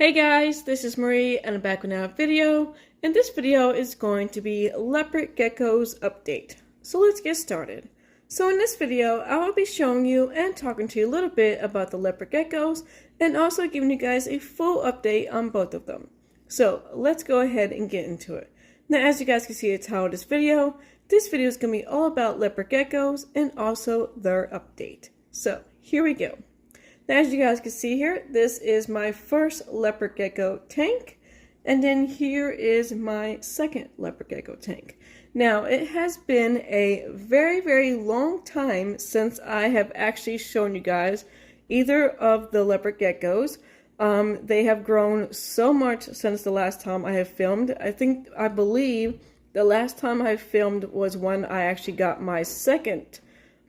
Hey guys, this is Marie and I'm back with another video, and this video is going to be Leopard Geckos update. So let's get started. So in this video, I will be showing you and talking to you a little bit about the Leopard Geckos and also giving you guys a full update on both of them. So let's go ahead and get into it. Now as you guys can see the title of this video is going to be all about Leopard Geckos and also their update. So here we go. Now, as you guys can see here, this is my first Leopard Gecko tank, and then here is my second Leopard Gecko tank. Now, it has been a very long time since I have actually shown you guys either of the Leopard Geckos. They have grown so much since the last time I have filmed. I believe the last time I filmed was when I actually got my second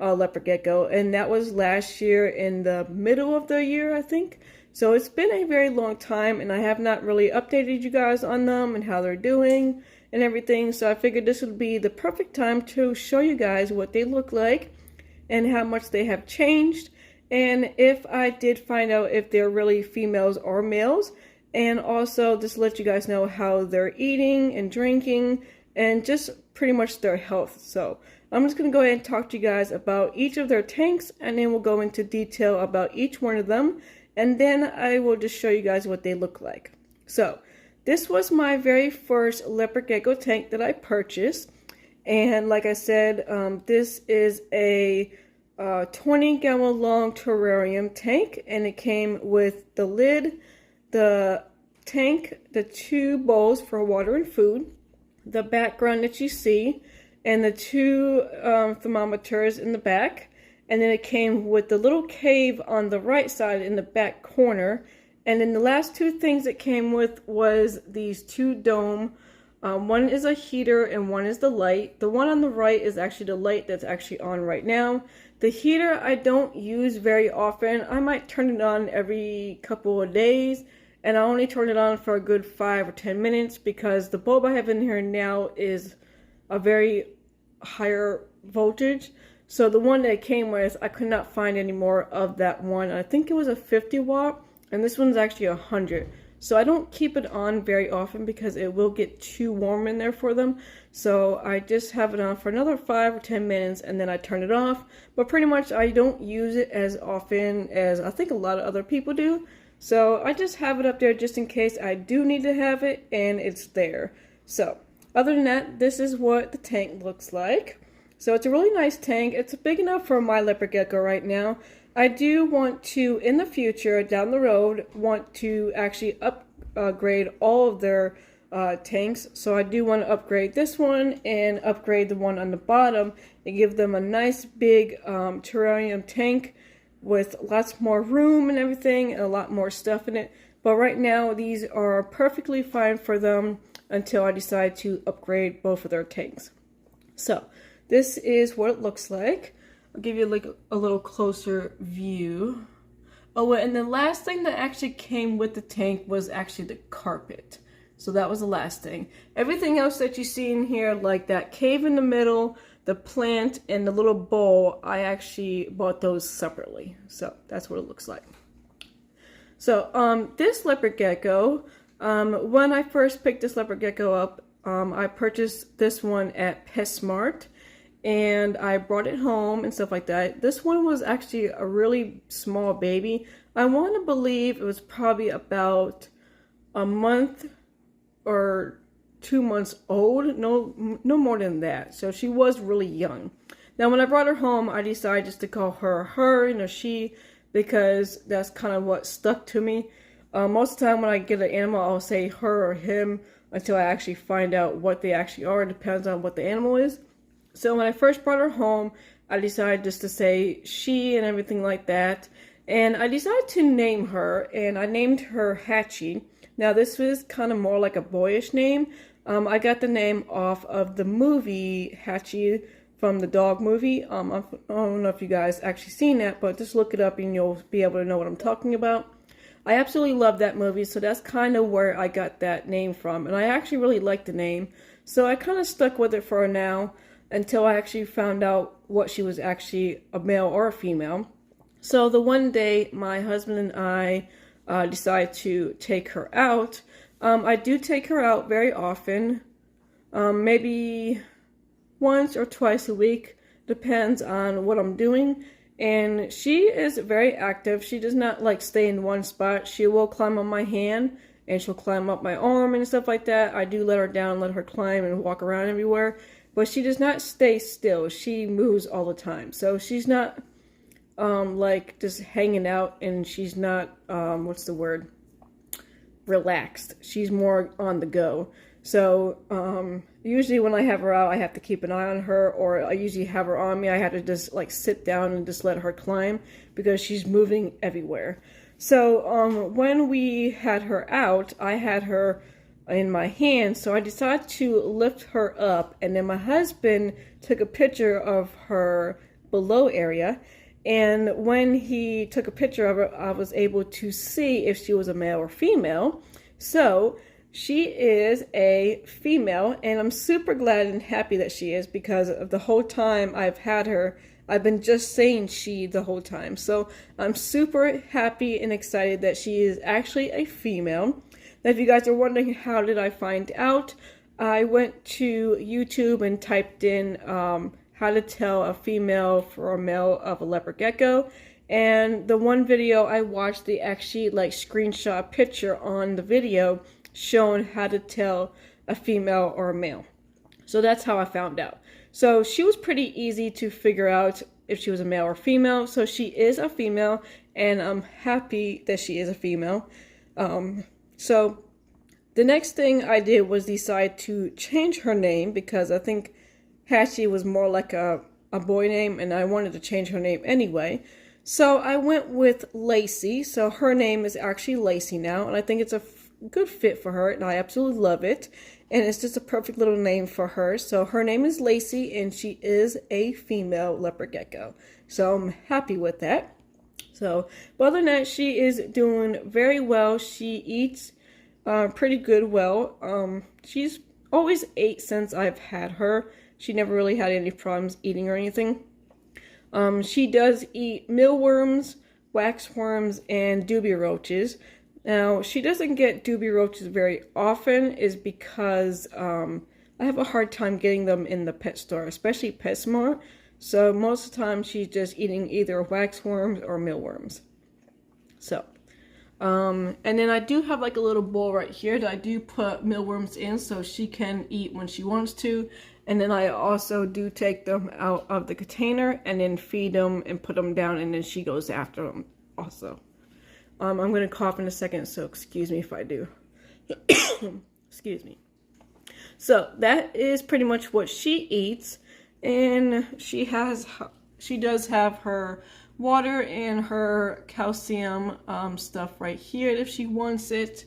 Leopard Gecko, and that was last year in the middle of the year, I think. So it's been a very long time, and I have not really updated you guys on them and how they're doing and everything. So I figured this would be the perfect time to show you guys what they look like and how much they have changed, and if I did find out if they're really females or males, and also just let you guys know how they're eating and drinking and just pretty much their health. So I'm just going to go ahead and talk to you guys about each of their tanks, and then we'll go into detail about each one of them, and then I will just show you guys what they look like. So this was my very first Leopard Gecko tank that I purchased, and like I said, this is a 20-gallon long terrarium tank, and it came with the lid, the tank, the 2 bowls for water and food, the background that you see, and the 2 thermometers in the back, and then it came with the little cave on the right side in the back corner, and then the last 2 things it came with was these 2 dome. One is a heater and one is the light. The one on the right is actually the light that's actually on right now. The heater I don't use very often. I might turn it on every couple of days, and I only turn it on for a good 5 or 10 minutes because the bulb I have in here now is a very higher voltage. So the one that it came with, I could not find any more of that one. I think it was a 50 watt, and this one's actually 100. So I don't keep it on very often because it will get too warm in there for them. So I just have it on for another 5 or 10 minutes and then I turn it off. But pretty much I don't use it as often as I think a lot of other people do. So I just have it up there just in case I do need to have it, and it's there. So other than that, this is what the tank looks like. So it's a really nice tank. It's big enough for my Leopard Gecko right now. I do want to, in the future, down the road, want to actually upgrade all of their tanks. So I do want to upgrade this one and upgrade the one on the bottom and give them a nice big terrarium tank with lots more room and everything and a lot more stuff in it. But right now, these are perfectly fine for them until I decide to upgrade both of their tanks. So this is what it looks like. I'll give you like a little closer view. Oh, and the last thing that actually came with the tank was actually the carpet. So that was the last thing. Everything else that you see in here, like that cave in the middle, the plant, and the little bowl, I actually bought those separately. So that's what it looks like. So this Leopard Gecko, when I first picked this Leopard Gecko up, I purchased this one at PetSmart, and I brought it home and stuff like that. This one was actually a really small baby. I want to believe it was probably about a month or 2 months old, no more than that. So she was really young. Now when I brought her home, I decided just to call her, she, because that's kind of what stuck to me. Most of the time when I get an animal, I'll say her or him until I actually find out what they actually are. It depends on what the animal is. So when I first brought her home, I decided just to say she and everything like that. And I decided to name her, and I named her Hatchie. Now this was kind of more like a boyish name. I got the name off of the movie Hatchie from the dog movie. I don't know if you guys actually seen that, but just look it up and you'll be able to know what I'm talking about. I absolutely love that movie, so that's kind of where I got that name from. And I actually really like the name, so I kind of stuck with it for now until I actually found out what she was actually, a male or a female. So the one day my husband and I decide to take her out. I do take her out very often, maybe once or twice a week, depends on what I'm doing. And she is very active. She does not like stay in one spot. She will climb on my hand and she'll climb up my arm and stuff like that. I do let her down, let her climb and walk around everywhere, but she does not stay still. She moves all the time. So she's not like just hanging out, and she's not what's the word, relaxed. She's more on the go. So usually when I have her out, I have to keep an eye on her, or I usually have her on me. I have to just like sit down and just let her climb because she's moving everywhere. So when we had her out, I had her in my hand, so I decided to lift her up, and then my husband took a picture of her below area. And when he took a picture of her, I was able to see if she was a male or female. So she is a female, and I'm super glad and happy that she is, because of the whole time I've had her, I've been just saying she the whole time. So I'm super happy and excited that she is actually a female. Now, if you guys are wondering how did I find out, I went to YouTube and typed in how to tell a female from a male of a leopard gecko. And the one video I watched, they actually like screenshot a picture on the video showing how to tell a female or a male. So that's how I found out. So she was pretty easy to figure out if she was a male or female. So she is a female, and I'm happy that she is a female. So the next thing I did was decide to change her name, because I think Hatchie was more like a boy name, and I wanted to change her name anyway. So I went with Lacey. So her name is actually Lacey now, and I think it's a good fit for her, and I absolutely love it. And it's just a perfect little name for her. So her name is Lacey, and she is a female leopard gecko. So I'm happy with that. So, but other than that, she is doing very well. She eats pretty good well. She's always ate since I've had her. She never really had any problems eating or anything. She does eat mealworms, waxworms, and dubia roaches. Now, she doesn't get dubia roaches very often, is because I have a hard time getting them in the pet store, especially PetSmart. So most of the time, she's just eating either waxworms or mealworms. So, and then I do have like a little bowl right here that I do put mealworms in so she can eat when she wants to. And then I also do take them out of the container and then feed them and put them down, and then she goes after them also. I'm going to cough in a second, so excuse me if I do. Excuse me. So that is pretty much what she eats, and she does have her water and her calcium stuff right here if she wants it.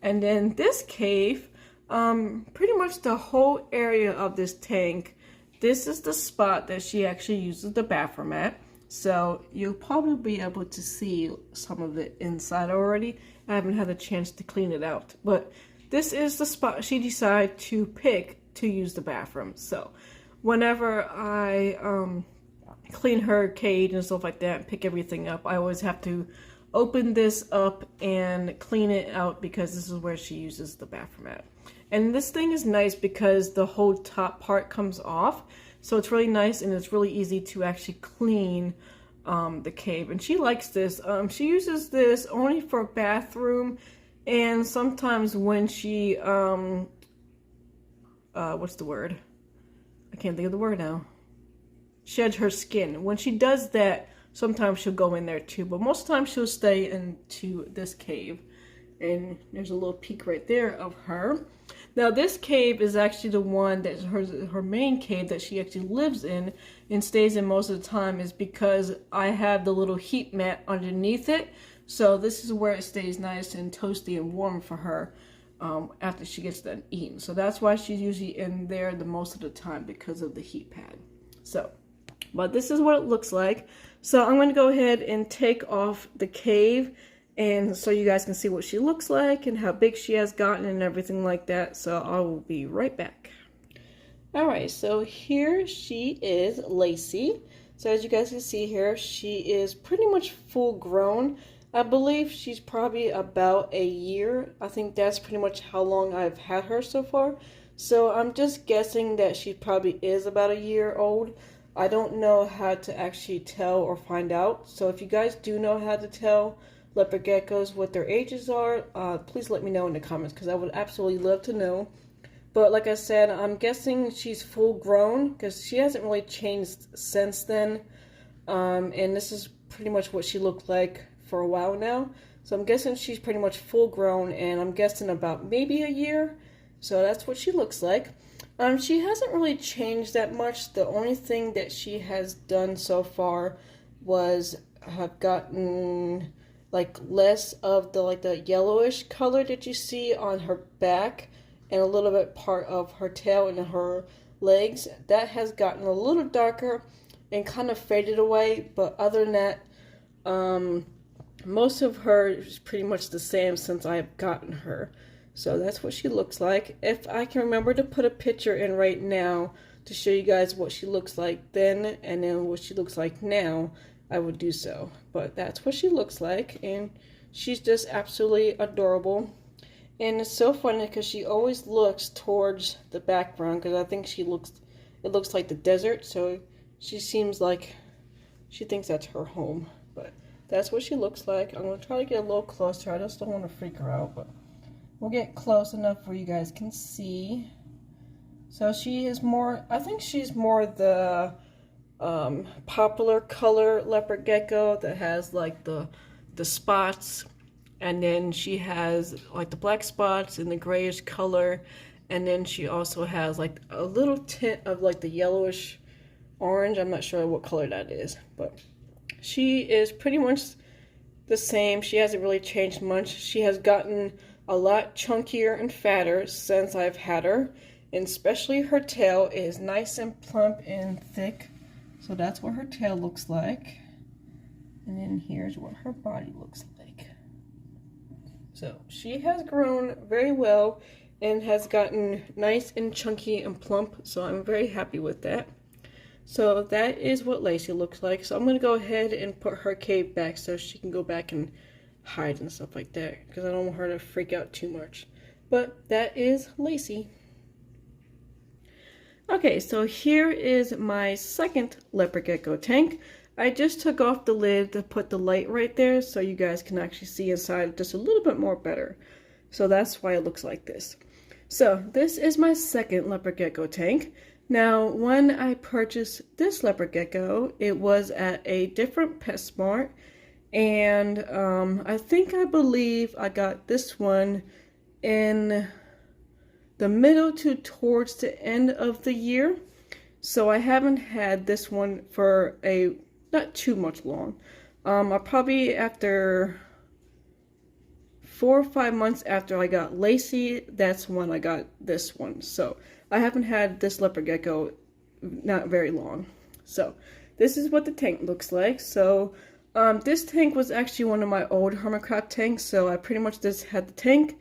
And then this cave, pretty much the whole area of this tank, this is the spot that she actually uses the bathroom at. So you'll probably be able to see some of it inside already. I haven't had a chance to clean it out, but this is the spot she decided to pick to use the bathroom. So whenever I clean her cage and stuff like that, pick everything up, I always have to open this up and clean it out, because this is where she uses the bathroom at. And this thing is nice because the whole top part comes off. So it's really nice, and it's really easy to actually clean the cave. And she likes this. She uses this only for a bathroom, and sometimes when she, what's the word? I can't think of the word now. Sheds her skin. When she does that, sometimes she'll go in there too. But most of the time she'll stay into this cave. And there's a little peek right there of her. Now this cave is actually the one that's her main cave that she actually lives in and stays in most of the time, is because I have the little heat mat underneath it. So this is where it stays nice and toasty and warm for her after she gets done eating. So that's why she's usually in there the most of the time, because of the heat pad. So, but this is what it looks like. So I'm going to go ahead and take off the cave, and so you guys can see what she looks like and how big she has gotten and everything like that. So I will be right back. Alright, so here she is, Lacey. So as you guys can see here, she is pretty much full grown. I believe she's probably about a year. I think that's pretty much how long I've had her so far. So I'm just guessing that she probably is about a year old. I don't know how to actually tell or find out. So if you guys do know how to tell leopard geckos what their ages are, please let me know in the comments because I would absolutely love to know. But like I said, I'm guessing she's full grown because she hasn't really changed since then. And this is pretty much what she looked like for a while now. So I'm guessing she's pretty much full grown, and I'm guessing about maybe a year. So that's what she looks like. She hasn't really changed that much. The only thing that she has done so far was have gotten like less of the yellowish color that you see on her back and a little bit part of her tail and her legs. That has gotten a little darker and kind of faded away, but other than that, most of her is pretty much the same since I've gotten her. So that's what she looks like. If I can remember to put a picture in right now to show you guys what she looks like then and then what she looks like now, I would do so. But that's what she looks like, and she's just absolutely adorable. And it's so funny because she always looks towards the background because I think it looks like the desert, so she seems like she thinks that's her home. But that's what she looks like. I'm going to try to get a little closer. I just don't want to freak her out, but we'll get close enough where you guys can see. So she is more, I think she's more the popular color leopard gecko that has like the spots, and then she has like the black spots and the grayish color, and then she also has like a little tint of like the yellowish orange. I'm not sure what color that is, but she is pretty much the same. She hasn't really changed much. She has gotten a lot chunkier and fatter since I've had her, and especially her tail is nice and plump and thick. So that's what her tail looks like, and then here's what her body looks like. So she has grown very well and has gotten nice and chunky and plump, so I'm very happy with that. So that is what Lacey looks like. So I'm going to go ahead and put her cave back so she can go back and hide and stuff like that, because I don't want her to freak out too much. But that is Lacey. Okay, so here is my second leopard gecko tank. I just took off the lid to put the light right there so you guys can actually see inside just a little bit more better. So that's why it looks like this. So this is my second leopard gecko tank. Now, when I purchased this leopard gecko, it was at a different PetSmart, and I believe I got this one in the middle to towards the end of the year. So I haven't had this one for not too much long. I probably after 4 or 5 months after I got Lacey, that's when I got this one. So I haven't had this leopard gecko not very long. So this is what the tank looks like. So this tank was actually one of my old Hermitcraft tanks, so I pretty much just had the tank.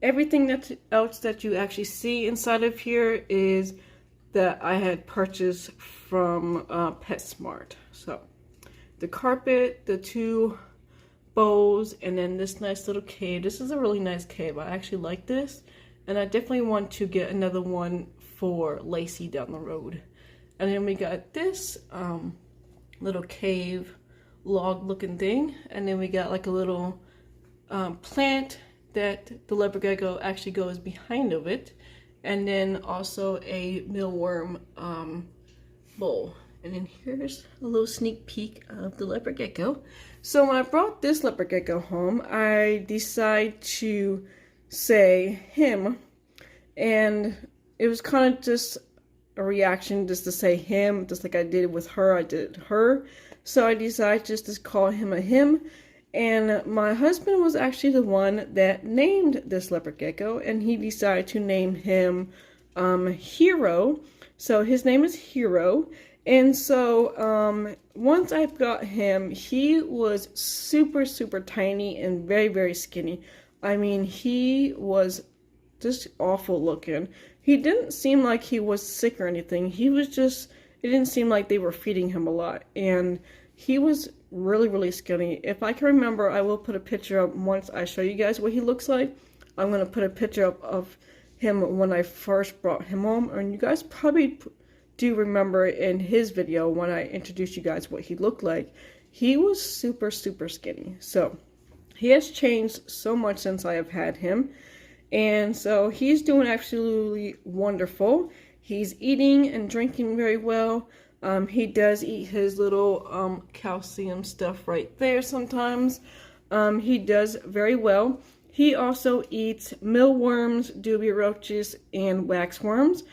Everything else that you actually see inside of here is that I had purchased from PetSmart. So the carpet, the 2 bowls, and then this nice little cave. This is a really nice cave. I actually like this, and I definitely want to get another one for Lacey down the road. And then we got this little cave log looking thing, and then we got like a little plant that the leopard gecko actually goes behind of it, and then also a mealworm bowl. And then here's a little sneak peek of the leopard gecko. So when I brought this leopard gecko home, I decided to say him, and it was kind of just a reaction just to say him, just like I did with her, I did her. So I decided just to call him a him. And my husband was actually the one that named this leopard gecko, and he decided to name him Hero. So his name is Hero. And so once I got him, he was super, super tiny and very, very skinny. I mean, he was just awful looking. He didn't seem like he was sick or anything. He was just, it didn't seem like they were feeding him a lot. And he was really, really skinny. If I can remember, I will put a picture up once I show you guys what he looks like. I'm going to put a picture up of him when I first brought him home. And you guys probably do remember in his video when I introduced you guys what he looked like. He was super, super skinny. So he has changed so much since I have had him. And so he's doing absolutely wonderful. He's eating and drinking very well. He does eat his little calcium stuff right there sometimes. He does very well. He also eats mealworms, dubia roaches, and waxworms.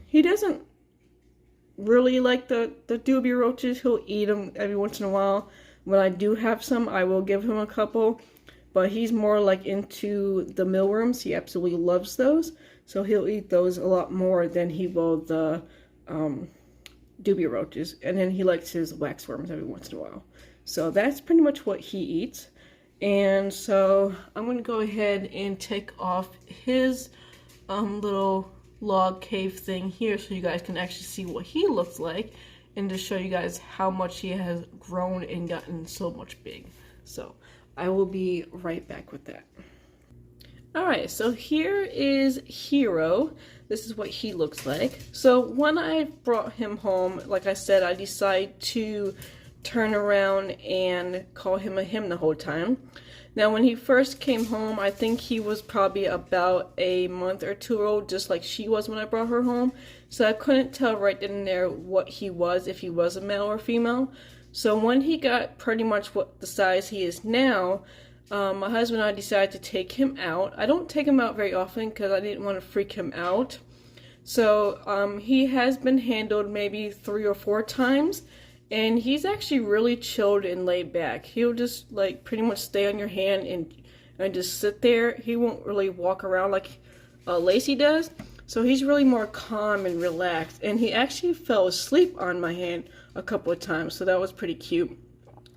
He doesn't really like the dubia roaches. He'll eat them every once in a while. When I do have some, I will give him a couple. But he's more like into the mealworms. He absolutely loves those. So he'll eat those a lot more than he will the dubia roaches. And then he likes his waxworms every once in a while. So that's pretty much what he eats. And so I'm going to go ahead and take off his little log cave thing here so you guys can actually see what he looks like. And to show you guys how much he has grown and gotten so much big. So I will be right back with that. Alright, so here is Hero. This is what he looks like. So when I brought him home, like I said, I decided to turn around and call him a him the whole time. Now when he first came home, I think he was probably about a month or two old, just like she was when I brought her home. So I couldn't tell right then and there what he was, if he was a male or female. So when he got pretty much what the size he is now, my husband and I decided to take him out. I don't take him out very often because I didn't want to freak him out. So he has been handled maybe 3 or 4 times. And he's actually really chilled and laid back. He'll just like pretty much stay on your hand and just sit there. He won't really walk around like Lacey does. So he's really more calm and relaxed. And he actually fell asleep on my hand a couple of times. So that was pretty cute.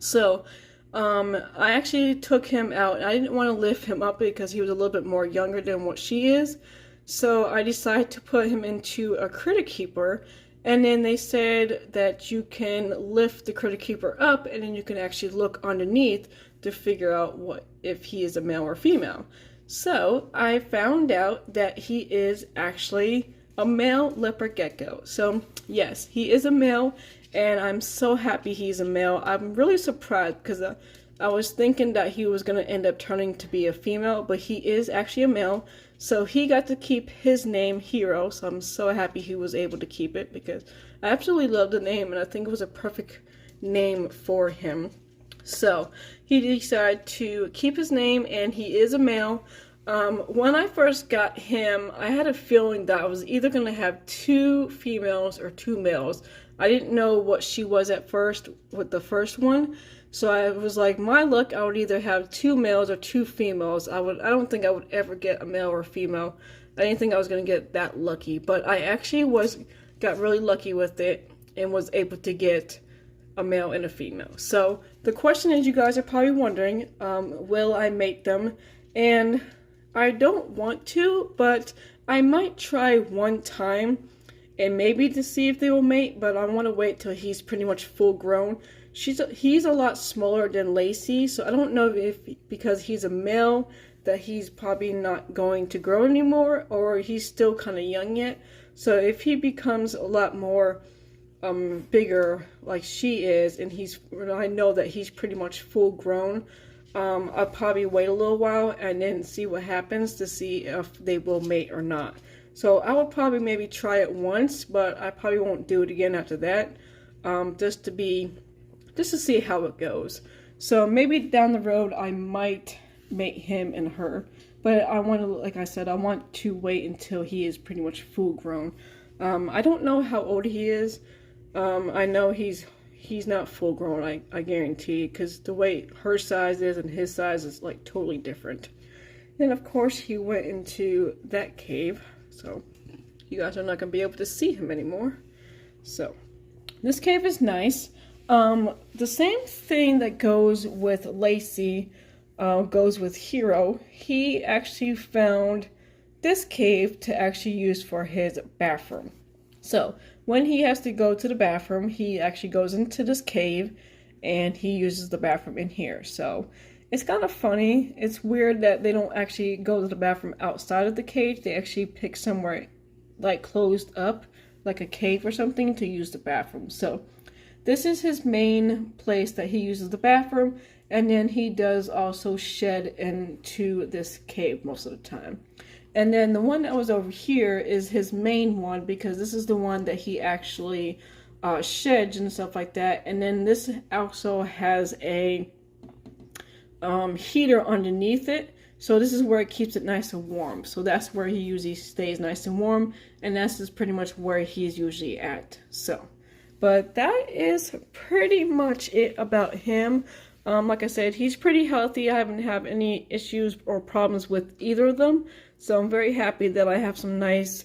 So I actually took him out. I didn't want to lift him up because he was a little bit more younger than what she is. So I decided to put him into a critter keeper. And then they said that you can lift the critter keeper up and then you can actually look underneath to figure out if he is a male or female. So I found out that he is actually a male leopard gecko. So yes, he is a male and I'm so happy he's a male. I'm really surprised because I was thinking that he was going to end up turning to be a female, but he is actually a male. So he got to keep his name Hero, so I'm so happy he was able to keep it because I absolutely love the name and I think it was a perfect name for him. So he decided to keep his name and he is a male. When I first got him, I had a feeling that I was either going to have 2 females or 2 males. I didn't know what she was at first with the first one. So I was like, my luck, I would either have 2 males or 2 females. I don't think I would ever get a male or a female. I didn't think I was going to get that lucky. But I actually got really lucky with it and was able to get a male and a female. So the question is, you guys are probably wondering, will I mate them? And I don't want to, but I might try one time and maybe to see if they will mate, but I want to wait till he's pretty much full grown. He's a lot smaller than Lacey, so I don't know if because he's a male that he's probably not going to grow anymore, or he's still kind of young yet. So if he becomes a lot more bigger like she is, and I know that he's pretty much full grown, I'll probably wait a little while and then see what happens to see if they will mate or not. So I will probably maybe try it once, but I probably won't do it again after that, just to see how it goes. So maybe down the road I might mate him and her, but I want to, like I said, I want to wait until he is pretty much full grown. I don't know how old he is. I know he's not full grown, I guarantee, because the way her size is and his size is like totally different. And of course he went into that cave, so you guys are not going to be able to see him anymore. So this cave is nice. The same thing that goes with Lacey goes with Hero. He actually found this cave to actually use for his bathroom. So when he has to go to the bathroom, he actually goes into this cave, and he uses the bathroom in here. So it's kind of funny. It's weird that they don't actually go to the bathroom outside of the cage. They actually pick somewhere like closed up, like a cave or something, to use the bathroom. So this is his main place that he uses the bathroom, and then he does also shed into this cave most of the time. And then the one that was over here is his main one, because this is the one that he actually sheds and stuff like that. And then this also has a heater underneath it, so this is where it keeps it nice and warm. So that's where he usually stays nice and warm, and that's just pretty much where he's usually at. So, but that is pretty much it about him. Like I said, he's pretty healthy. I haven't had any issues or problems with either of them, so I'm very happy that I have some nice,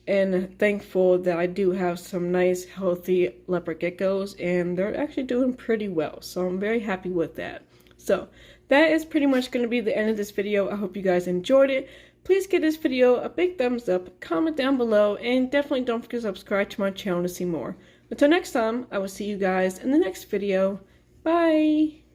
and thankful that I do have some nice healthy leopard geckos, and they're actually doing pretty well, so I'm very happy with that. So that is pretty much going to be the end of this video. I hope you guys enjoyed it. Please give this video a big thumbs up, comment down below, and definitely don't forget to subscribe to my channel to see more. Until next time, I will see you guys in the next video. Bye!